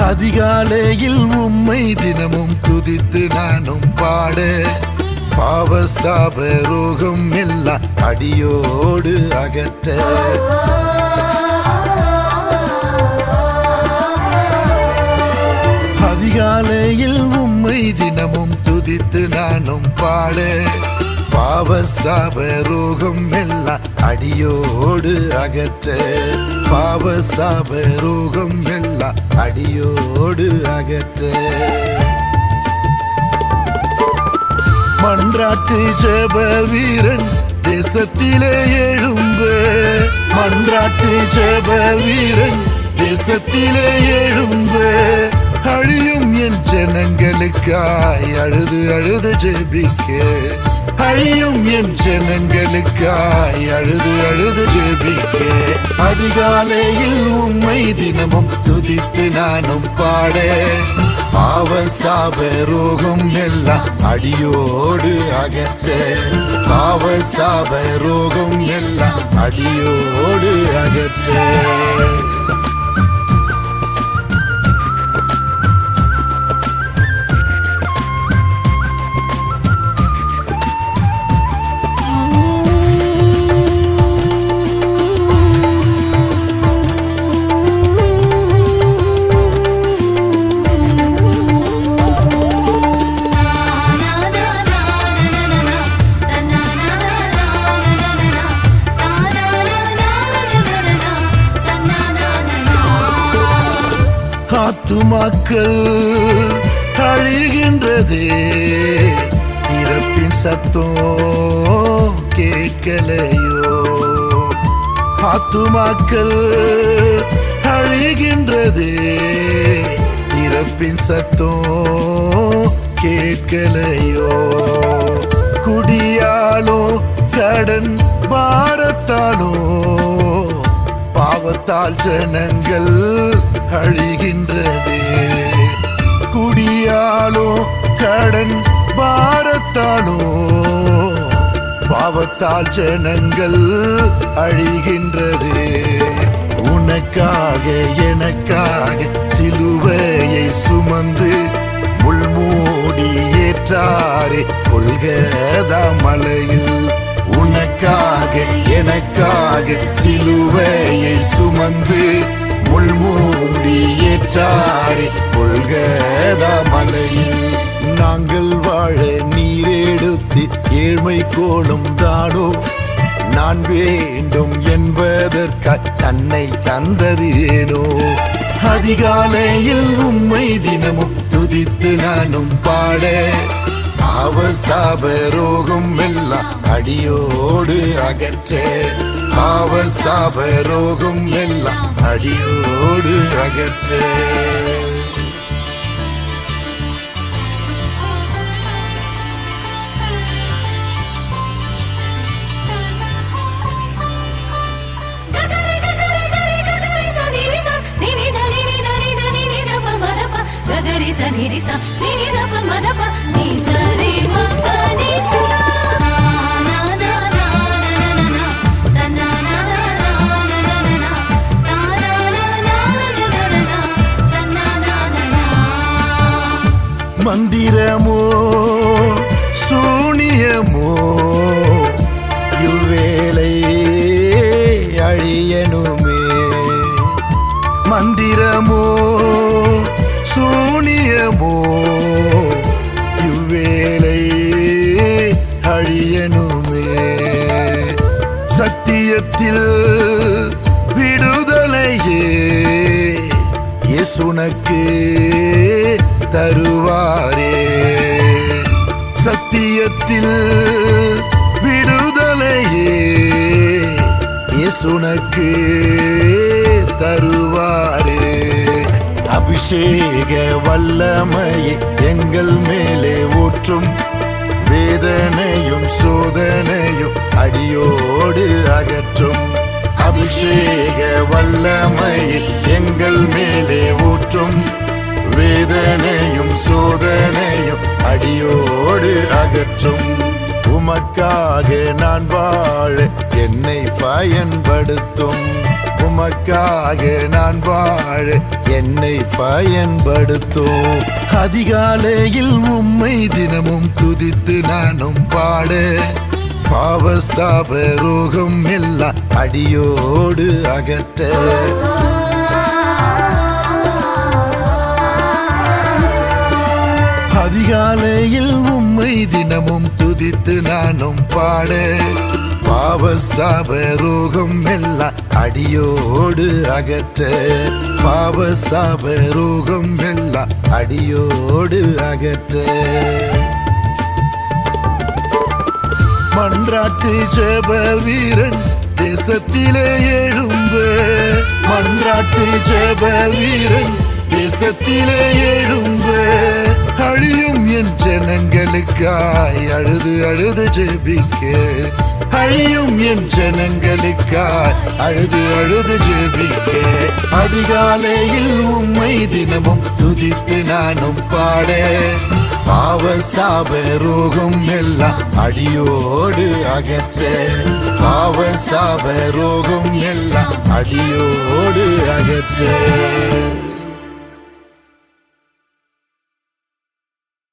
அதிகாலையில் உம்மை தினமும் துதித்து நானும் பாட பாவ சாப ரோகம் எல்லாம் அடியோடு அகற்ற அதிகாலையில் உம்மை தினமும் துதித்து நானும் பாட பாவ சாப ரோகம் எல்லாம் அடியோடு அகற்ற பாவ சாப ரோகம் எல்லாம் அடியோடு அகற்ற மன்றாட்டு ஜெப வீரன் தேசத்திலே எழும்பு மன்றாட்டு ஜெப வீரன் தேசத்திலே எழும்பு அழியும் என் ஜனங்களுக்காய் அழுது அழுது ஜெபிக்க அழியும் என் ஜனங்களுக்காய் அழுது அழுது ஜெபிக்க அதிகாலையில் உம்மை தினமும் துதித்து நானும் பாட பாவ சாப ரோகம் எல்லாம் அடியோடு அகற்ற பாவ சாப ரோகம் எல்லாம் அடியோடு அகற்ற ஆத்துமாக்கள் அழிகின்றதே இறப்பின் சத்தம் கேட்கலையோ ஆத்துமாக்கள் அழிகின்றதே இறப்பின் சத்தம் கேட்கலையோ குடியாலோ கடன் பாரத்தாலோ பாவத்தால் ஜனங்கள் அழிகின்றதே குடியாலோ கடன் பாரத்தாலோ பாவத்தால் ஜனங்கள் அழிகின்றதே உனக்காக எனக்காக சிலுவையை சுமந்து முள்மூடி ஏற்றாரே கொள்கதா மலையில் உனக்காக எனக்காக சிலுவையை சுமந்து முள்மூடி ஏற்றாரே கொள்கதா மலையில் நாங்கள் வாழ நீரெடுத்து ஏழ்மை கோலம் தானோ நான் வேண்டும் என்பதற்காக தன்னை தந்தது ஏனோ அதிகாலையில் உம்மை தினமும் துதித்து நானும் பாட பாவ சாப ரோகம் எல்லாம் அடியோடு அகற்ற பாவ சாப ரோகம் எல்லாம் அடியோடு அகற்ற மந்திரமோ சூனியமோ இவ்வேளை அழியனுமே மந்திரமோ சூனியமோ இவ்வேளை அழியனுமே சத்தியத்தில் விடுதலையே இயேசுனக்கு தருவாரே சத்தியத்தில் விடுதலையே இயேசுனக்கு தருவாரே அபிஷேக வல்லமையை எங்கள் மேலே ஊற்றும் வேதனையும் சோதனையும் அடியோடு அகற்றும் அபிஷேக வல்லமையில் எங்கள் மேலே ஊற்றும் வேதனையும் சோதனையும் அடியோடு அகற்றும் உமக்காக நான் வாழ என்னை பயன்படுத்தும் உமக்காக நான் வாழ என்னை பயன்படுத்தும். அதிகாலையில் உம்மை தினமும் துதித்து நானும் பாட பாவ சாப ரோகம் எல்லாம் அடியோடு அகற்ற. அதிகாலையில் உம்மை தினமும் துதித்து நானும் பாட பாவ சாப ரோகம் எல்லாம் அடியோடு அகற்ற. பாவ சாப ரோகம் எல்லாம் அடியோடு அகற்ற. மன்றாட்டு ஜெப வீரன் தேசத்திலே எழும்ப. மன்றாட்டு ஜெப வீரன் தேசத்திலே எழும்ப. அழியும் என் ஜனங்களுக்காய் அழுது அழுது ஜெபிக்க. அழியும் என் ஜனங்களுக்காய் அழுது அழுது ஜெபிக்க. அதிகாலையில் உம்மை தினமும் துதித்து நானும் பாட பாவ சாப ரோகம் எல்லாம் அடியோடு அகற்ற. பாவ சாப ரோகம் எல்லாம் அடியோடு அகற்ற.